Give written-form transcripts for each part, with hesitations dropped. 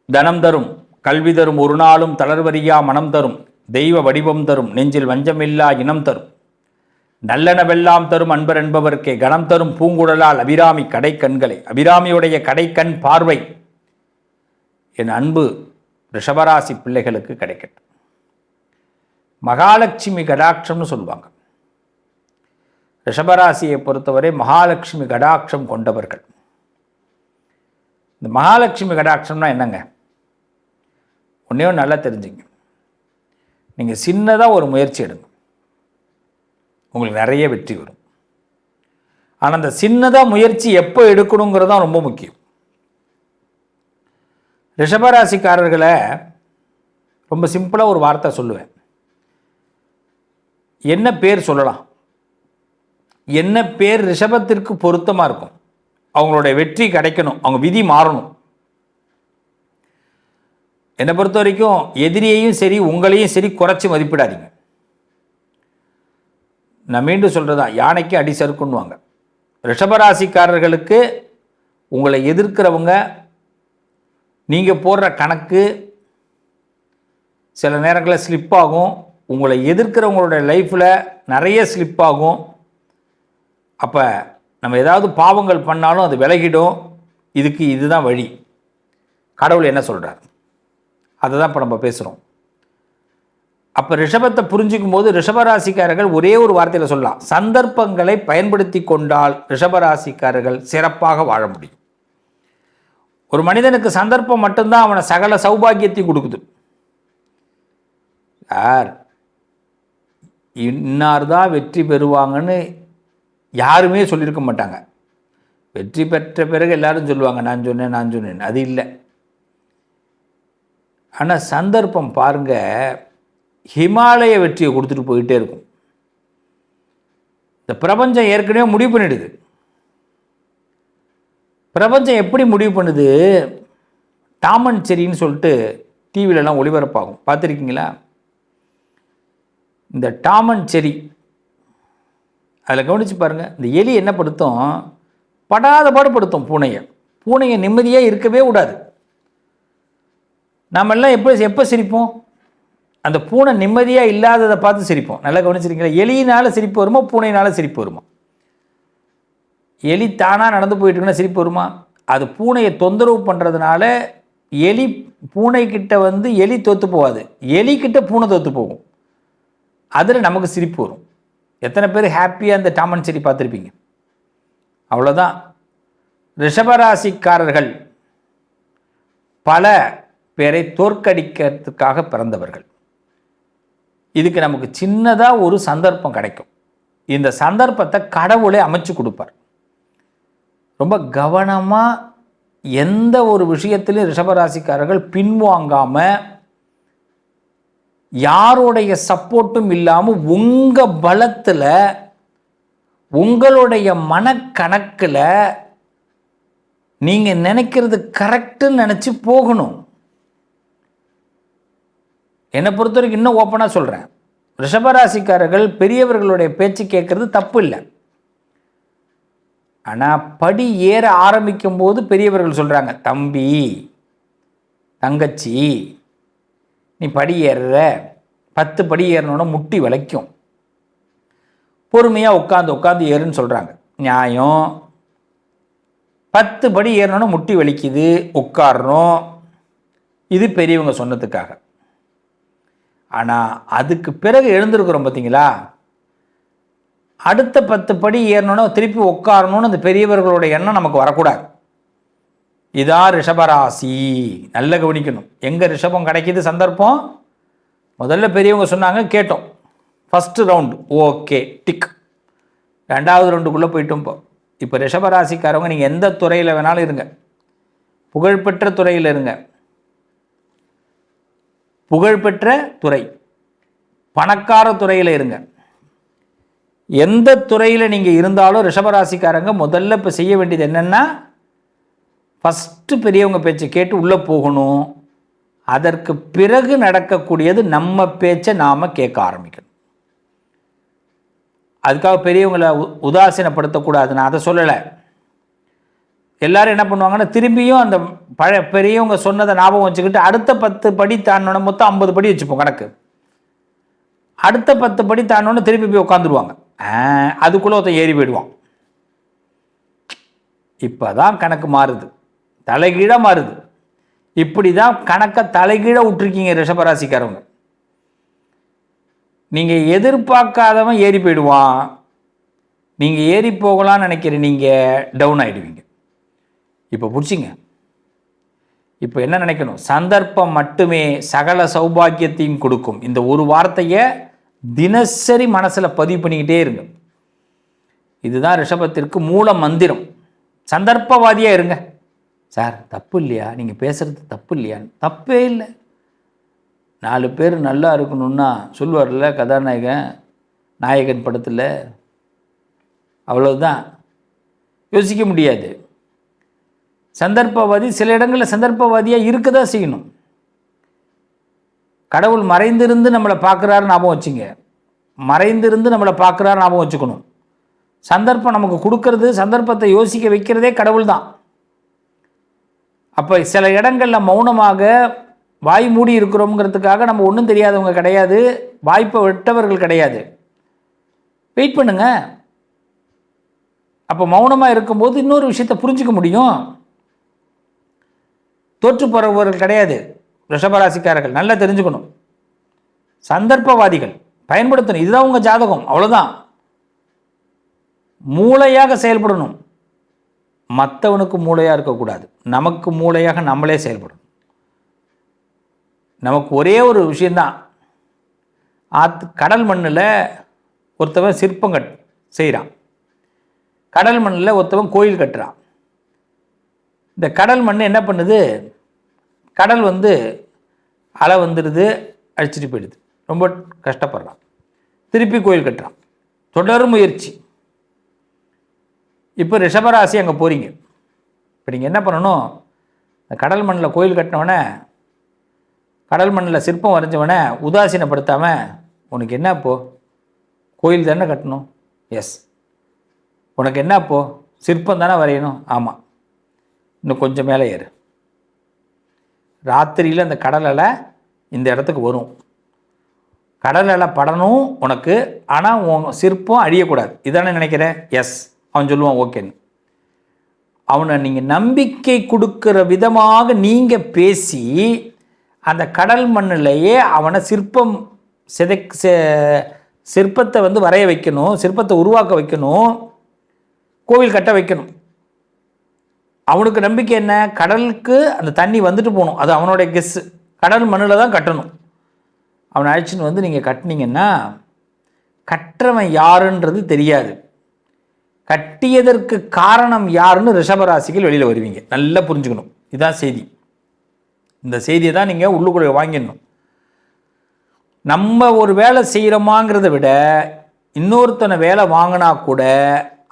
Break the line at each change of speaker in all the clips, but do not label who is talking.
தனம் தரும், கல்வி தரும், ஒரு நாளும் தளர்வறியா மனம் தரும், தெய்வ வடிவம் தரும், நெஞ்சில் வஞ்சமில்லா இனம் தரும், நல்லனவெல்லாம் தரும் அன்பர் என்பவர்க்கே கணம் தரும் பூங்குழலால் அபிராமி கடை கண்களை, அபிராமியுடைய கடைக்கண் பார்வை என் அன்பு ரிஷபராசி பிள்ளைகளுக்கு கிடைக்கட்டும். மகாலட்சுமி கடாட்சம்னு சொல்லுவாங்க. ரிஷபராசியை பொறுத்தவரை மகாலட்சுமி கடாட்சம் கொண்டவர்கள். இந்த மகாலட்சுமி கடாட்சம்னா என்னங்க? ஒன்றையும் நல்லா தெரிஞ்சுங்க. நீங்கள் சின்னதாக ஒரு முயற்சி எடுங்க, உங்களுக்கு நிறைய வெற்றி வரும். ஆனால் அந்த சின்னதாக முயற்சி எப்போ எடுக்கணுங்கிறது தான் ரொம்ப முக்கியம். ரிஷபராசிக்காரர்களை ரொம்ப சிம்பிளாக ஒரு வார்த்தை சொல்லுவேன். என்ன பேர் சொல்லலாம்? என்ன பேர் ரிஷபத்திற்கு பொருத்தமாக இருக்கும்? அவங்களுடைய வெற்றி கிடைக்கணும், அவங்க விதி மாறணும். என்னை பொறுத்த வரைக்கும் எதிரியையும் சரி உங்களையும் சரி குறைச்சி மதிப்பிடாதீங்க. நான் மீண்டும் சொல்கிறதா, யானைக்கு அடி சறுக்குன்னுவாங்க. ரிஷபராசிக்காரர்களுக்கு உங்களை எதிர்க்கிறவங்க நீங்கள் போடுற கணக்கு சில நேரங்களில் ஸ்லிப் ஆகும். உங்களை எதிர்க்கிறவங்களுடைய லைஃப்பில் நிறைய ஸ்லிப் ஆகும். அப்போ நம்ம ஏதாவது பாவங்கள் பண்ணாலும் அது விலகிடும். இதுதான் வழி. கடவுள் என்ன சொல்கிறார் அதை தான் இப்போ நம்ம பேசுகிறோம். அப்போ ரிஷபத்தை புரிஞ்சிக்கும் போது ரிஷபராசிக்காரர்கள் ஒரே ஒரு வார்த்தையில் சொல்லலாம், சந்தர்ப்பங்களை பயன்படுத்தி கொண்டால் ரிஷபராசிக்காரர்கள் சிறப்பாக வாழ முடியும். ஒரு மனிதனுக்கு சந்தர்ப்பம் மட்டும்தான் அவனை சகல சௌபாகியத்தையும் கொடுக்குது. யார் இன்னார் தான் வெற்றி பெறுவாங்கன்னு யாருமே சொல்லியிருக்க மாட்டாங்க. வெற்றி பெற்ற பிறகு எல்லாரும் சொல்லுவாங்க நான் சொன்னேன். அது இல்லை. ஆனால் சந்தர்ப்பம் பாருங்க, ஹிமாலய வெற்றியை கொடுத்துட்டு போயிட்டே இருக்கும். இந்த பிரபஞ்சம் ஏற்கனவே முடிவு பண்ணிடுது. பிரபஞ்சம் எப்படி முடிவு பண்ணுது? டாம் அண்ட் ஜெர்ரின்னு சொல்லிட்டு டிவிலெலாம் ஒளிபரப்பாகும், பார்த்துருக்கீங்களா? இந்த டாம் அண்ட் ஜெர்ரி அதில் கவனித்து பாருங்கள். இந்த எலி என்ன படுத்தும்? படாத பாடுபடுத்தும் பூனையை நிம்மதியாக இருக்கவே விடாது. நாமெல்லாம் எப்போ சிரிப்போம்? அந்த பூனை நிம்மதியாக இல்லாததை பார்த்து சிரிப்போம். நல்லா கவனிச்சிருக்கீங்களா? எலியினால் சிரிப்பு வருமா, பூனையினால் சிரிப்பு வருமா? எலி தானாக நடந்து போயிட்டுருக்குன்னா சிரிப்பு வருமா? அது பூனையை தொந்தரவு பண்ணுறதுனால பூனைக்கிட்ட எலி தோற்று போகாது, எலிக்கிட்ட பூனை தோற்று போகும். அதில் நமக்கு சிரிப்பு வரும். எத்தனை பேர் ஹாப்பியாக அந்த டாம் அண்ட் ஜெர்ரி பார்த்துருப்பீங்க? அவ்வளோதான். ரிஷபராசிக்காரர்கள் பல பேரை தோற்கடிக்கிறதுக்காக பிறந்தவர்கள். இதுக்கு நமக்கு சின்னதாக ஒரு சந்தர்ப்பம் கிடைக்கும். இந்த சந்தர்ப்பத்தை கடவுளே அமைச்சு கொடுப்பார். ரொம்ப கவனமாக எந்த ஒரு விஷயத்திலும் ரிஷபராசிக்காரர்கள் பின்வாங்காமல், யாருடைய சப்போர்ட்டும் இல்லாமல் உங்கள் பலத்தில், உங்களுடைய மனக்கணக்கில் நீங்கள் நினைக்கிறது கரெக்டுன்னு நினச்சி போகணும். என்னை பொறுத்த வரைக்கும் இன்னும் ஓப்பனாக சொல்கிறேன், ரிஷபராசிக்காரர்கள் பெரியவர்களுடைய பேச்சு கேட்குறது தப்பு இல்லை. ஆனால் படி ஏற ஆரம்பிக்கும் போது பெரியவர்கள் சொல்கிறாங்க, தம்பி தங்கச்சி நீ படி ஏறுற, 10 படி ஏறணுன்னா முட்டி வளைக்கும், பொறுமையாக உட்காந்து ஏறுன்னு சொல்கிறாங்க. நியாயம். 10 படி ஏறணுன்னா முட்டி வலிக்குது, உட்காரணும். இது பெரியவங்க சொன்னதுக்காக. ஆனால் அதுக்கு பிறகு எழுந்திருக்கிறோம் பார்த்தீங்களா, அடுத்த 10 படி ஏறணுன்னா திருப்பி உட்காரணும்னு அந்த பெரியவர்களோட எண்ணம் நமக்கு வரக்கூடாது. இதான் ரிஷபராசி. நல்ல கவனிக்கணும். எங்கே ரிஷபம் கிடைக்கிது சந்தர்ப்பம்? முதல்ல பெரியவங்க சொன்னாங்க, கேட்டோம். First round okay, tick. 2வது ரவுண்டுக்குள்ளே போயிட்டோம். இப்போ ரிஷபராசிக்காரவங்க நீங்கள் எந்த துறையில் வேணாலும் இருங்க, புகழ்பெற்ற துறையில் இருங்க, புகழ்பெற்ற துறை, பணக்கார துறையில் இருங்க, எந்த துறையில் நீங்கள் இருந்தாலும் ரிஷபராசிக்காரங்க முதல்ல இப்போ செய்ய வேண்டியது என்னென்னா, ஃபஸ்ட்டு பெரியவங்க பேச்சை கேட்டு உள்ளே போகணும். அதற்கு பிறகு நடக்கக்கூடியது நம்ம பேச்சை நாம் கேட்க ஆரம்பிக்கணும். அதுக்காக பெரியவங்களை உதாசீனப்படுத்தக்கூடாது, நான் அதை சொல்லலை. எல்லாரும் என்ன பண்ணுவாங்கன்னா திரும்பியும் அந்த பெரியவங்க சொன்னதை ஞாபகம் வச்சுக்கிட்டு அடுத்த 10 படி தாண்டோன்னு மொத்தம் 50 படி வச்சுப்போம் கணக்கு. அடுத்த 10 படி தாண்டோன்னு திரும்பி போய் உட்காந்துருவாங்க. அதுக்குள்ளே ஒருத்தன் ஏறி போயிடுவான். இப்போ தான் கணக்கு மாறுது, தலைகீழாக மாறுது. இப்படி தான் கணக்கை தலைகீழாக விட்டுருக்கீங்க ரிஷபராசிக்காரவங்க. நீங்கள் எதிர்பார்க்காதவன் ஏறி போயிடுவான், நீங்கள் ஏறி போகலான்னு நினைக்கிற நீங்கள் டவுன் ஆகிடுவீங்க. இப்போ பிடிச்சிங்க. இப்போ என்ன நினைக்கணும், சந்தர்ப்பம் மட்டுமே சகல சௌபாக்கியத்தையும் கொடுக்கும். இந்த ஒரு வார்த்தையை தினசரி மனசில் பதிவு பண்ணிக்கிட்டே இருங்க. இதுதான் ரிஷபத்திற்கு மூல மந்திரம். சந்தர்ப்பவாதியாக இருங்க. சார் தப்பு இல்லையா, நீங்கள் பேசுகிறது தப்பு இல்லையான்னு? தப்பே இல்லை. 4 பேர் நல்லா இருக்கணும்னா சொல்லுவார்ல நாயகன் படத்தில், அவ்வளவுதான். யோசிக்க முடியாது. சந்தர்ப்பவாதி சில இடங்களில் சந்தர்ப்பவாதியாக இருக்க தான் செய்யணும். கடவுள் மறைந்திருந்து நம்மளை பார்க்குறாரு ஞாபகம் வச்சுங்க. மறைந்திருந்து நம்மளை பார்க்குறாரு ஞாபகம் வச்சுக்கணும். சந்தர்ப்பம் நமக்கு கொடுக்கறது, சந்தர்ப்பத்தை யோசிக்க வைக்கிறதே கடவுள் தான். அப்போ சில இடங்களில் மௌனமாக வாய் மூடி இருக்கிறோங்கிறதுக்காக நம்ம ஒன்றும் தெரியாதவங்க கிடையாது, வாய்ப்பை விட்டவர்கள் கிடையாது. வெயிட் பண்ணுங்க. அப்போ மௌனமாக இருக்கும்போது இன்னொரு விஷயத்தை புரிஞ்சிக்க முடியும். தோற்று போகிறவர்கள் கிடையாது ரிஷபராசிக்காரர்கள். நல்லா தெரிஞ்சுக்கணும். சந்தர்ப்பவாதிகள் பயன்படுத்தணும். இதுதான் உங்கள் ஜாதகம், அவ்வளோதான். மூளையாக செயல்படணும். மற்றவனுக்கு மூளையாக இருக்கக்கூடாது. நமக்கு மூளையாக நம்மளே செயல்படணும். நமக்கு ஒரே ஒரு விஷயந்தான். கடல் மண்ணில் ஒருத்தவன் சிற்பம் செய்கிறான், கடல் மண்ணில் ஒருத்தவன் கோயில் கட்டுறான். இந்த கடல் மண் என்ன பண்ணுது, கடல் அலை வந்துடுது, அழிச்சிட்டு போயிடுது. ரொம்ப கஷ்டப்படுறான். திருப்பி கோயில் கட்டுறான். தொடர் முயற்சி. இப்போ ரிஷபராசி அங்கே போகிறீங்க. இப்போ நீங்கள் என்ன பண்ணணும், கடல் மண்ணில் கோயில் கட்டினவனே, கடல் மண்ணில் சிற்பம் வரைஞ்சவனே உதாசீனப்படுத்தாமல், உனக்கு என்ன இப்போது, கோயில் தானே கட்டணும், எஸ். உனக்கு என்ன இப்போது, சிற்பம் தானே வரையணும், ஆமாம். இன்னும் கொஞ்சம் மேலே ஏறு. ராத்திரியில் அந்த கடல் அலை இந்த இடத்துக்கு வரும். கடல் அலை படணும் உனக்கு, ஆனால் உன் சிற்பம் அழியக்கூடாது. இதானே நினைக்கிறேன், எஸ். அவன் சொல்லுவான் ஓகேன்னு. அவனை நீங்கள் நம்பிக்கை கொடுக்குற விதமாக நீங்கள் பேசி அந்த கடல் மண்ணிலேயே அவனை சிற்பத்தை வரைய வைக்கணும், சிற்பத்தை உருவாக்க வைக்கணும், கோவில் கட்ட வைக்கணும். அவனுக்கு நம்பிக்கை என்ன, கடலுக்கு அந்த தண்ணி வந்துட்டு போகணும், அது அவனோட கெஸ்ஸு. கடல் மண்ணில் தான் கட்டணும். அவனை அழைச்சின்னு நீங்கள் கட்டினீங்கன்னா கற்றவன் யாருன்றது தெரியாது. கட்டியதற்கு காரணம் யாருன்னு ரிஷபராசிகள் வெளியில் வருவீங்க. நல்லா புரிஞ்சுக்கணும். இதுதான் செய்தி. இந்த செய்தியை தான் நீங்கள் உள்ளுக்குள்ளே வாங்கிடணும். நம்ம ஒரு வேலை செய்கிறோமாங்கிறத விட இன்னொருத்தனை வேலை வாங்கினா கூட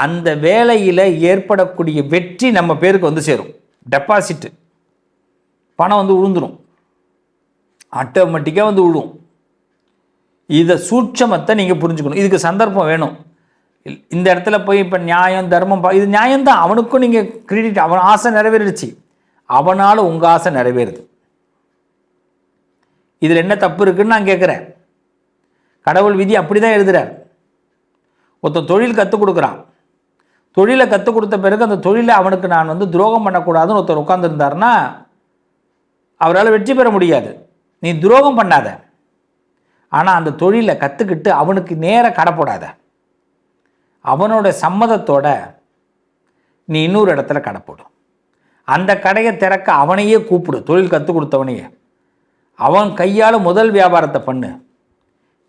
அந்த வேலையில் ஏற்படக்கூடிய வெற்றி நம்ம பேருக்கு சேரும். டெபாசிட்டு பணம் விழுந்துடும், ஆட்டோமேட்டிக்காக விழும். இதை சூட்சமத்தை நீங்கள் புரிஞ்சுக்கணும். இதுக்கு சந்தர்ப்பம் வேணும். இந்த இடத்துல போய் இப்போ நியாயம் தர்மம், இது நியாயம்தான். அவனுக்கும் நீங்கள் கிரெடிட், அவன் ஆசை நிறைவேறிடுச்சு, அவனால் உங்கள் ஆசை நிறைவேறுது. இதில் என்ன தப்பு இருக்குன்னு நான் கேட்குறேன். கடவுள் விதி அப்படி தான் எழுதுகிறார். ஒருத்தன் தொழில் கற்றுக் கொடுக்குறான். தொழிலை கற்றுக் கொடுத்த பிறகு அந்த தொழிலை அவனுக்கு நான் துரோகம் பண்ணக்கூடாதுன்னு ஒருத்தர் உட்காந்துருந்தாருன்னா அவரால் வெற்றி பெற முடியாது. நீ துரோகம் பண்ணாத, ஆனால் அந்த தொழிலை கற்றுக்கிட்டு அவனுக்கு நேராக கடை போடாத. அவனோட சம்மதத்தோட நீ இன்னொரு இடத்துல கடை போடும். அந்த கடையை திறக்க அவனையே கூப்பிடு, தொழில் கற்றுக் கொடுத்தவனையே. அவன் கையால் முதல் வியாபாரத்தை பண்ணு.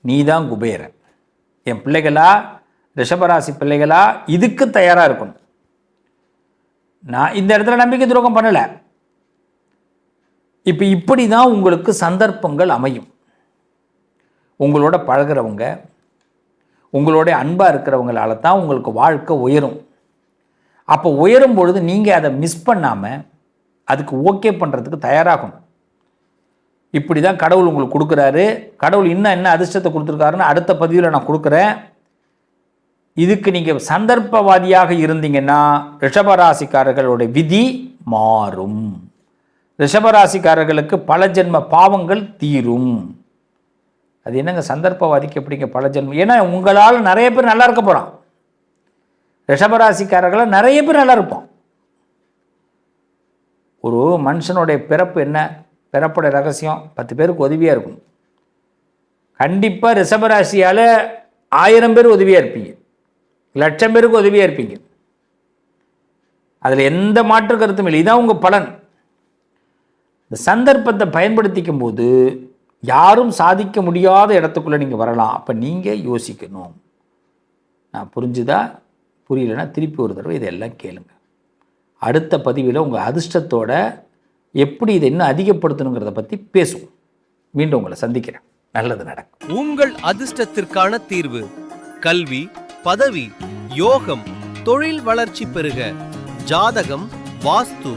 நீ தான் குபேரன். என் பிள்ளைகளா, ரிஷபராசி பிள்ளைகளா, இதுக்கு தயாராக இருக்கணும். நான் இந்த இடத்துல நம்பிக்கை துரோகம் பண்ணலை. இப்போ இப்படி தான் உங்களுக்கு சந்தர்ப்பங்கள் அமையும். உங்களோட பழகிறவங்க, உங்களோட அன்பாக இருக்கிறவங்களால தான் உங்களுக்கு வாழ்க்கை உயரும். அப்போ உயரும் பொழுது நீங்கள் அதை மிஸ் பண்ணாமல் அதுக்கு ஓகே பண்ணுறதுக்கு தயாராகணும். இப்படி தான் கடவுள் உங்களுக்கு கொடுக்குறாரு. கடவுள் இன்னும் என்ன அதிர்ஷ்டத்தை கொடுத்துருக்காருன்னு அடுத்த பதிவில் நான் கொடுக்குறேன். இதுக்கு நீங்கள் சந்தர்ப்பவாதியாக இருந்தீங்கன்னா ரிஷபராசிக்காரர்களுடைய விதி மாறும். ரிஷபராசிக்காரர்களுக்கு பல ஜென்ம பாவங்கள் தீரும். அது என்னங்க சந்தர்ப்பவாதிக்கு எப்படிங்க பல ஜென்மம்? ஏன்னா உங்களால் நிறைய பேர் நல்லா இருக்க போகிறான். ரிஷபராசிக்காரர்கள நிறைய பேர் நல்லா இருப்போம். ஒரு மனுஷனுடைய பிறப்பு என்ன? பிறப்புடைய ரகசியம் 10 பேருக்கு உதவியாக இருக்கும். கண்டிப்பாக ரிஷபராசியால் 1000 பேர் உதவியாக இருப்பீங்க, 1,00,000 பேருக்கு உதவியாக இருப்பீங்க. அதில் எந்த மாற்று கருத்தும் இல்லை. இதான் உங்கள் பலன். இந்த சந்தர்ப்பத்தை பயன்படுத்திக்கும் போது யாரும் சாதிக்க முடியாத இடத்துக்குள்ளே நீங்கள் வரலாம். அப்போ நீங்கள் யோசிக்கணும். நான் புரிஞ்சுதா? புரியலைன்னா திருப்பி ஒரு தடவை இதெல்லாம் கேளுங்க. அடுத்த பதிவில் உங்கள் அதிர்ஷ்டத்தோட எப்படி இதை இன்னும் அதிகப்படுத்தணுங்கிறத பற்றி பேசுவோம். மீண்டும் உங்களை சந்திக்கிறேன். நல்லது நடக்கும்.
உங்கள் அதிர்ஷ்டத்திற்கான தீர்வு: கல்வி, பதவி, யோகம், தொழில் வளர்ச்சி பெருக, ஜாதகம், வாஸ்து,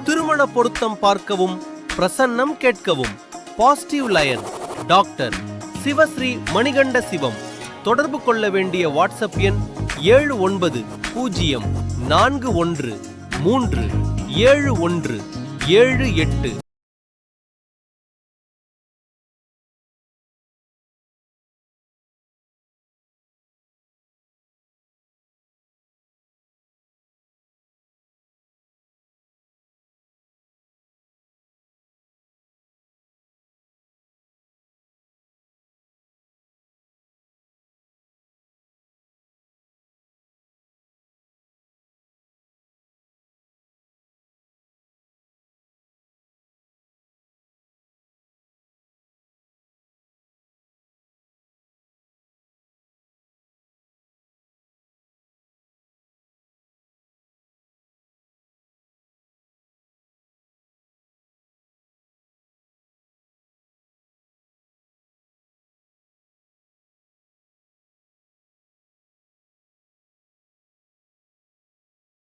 திருமண பொருத்தம் பார்க்கவும், பிரசன்னம் கேட்கவும். Positive lion doctor Sivasri Manikanda Sivam. தொடர்பு கொள்ள வேண்டிய வாட்ஸ்அப் எண் 7904137178.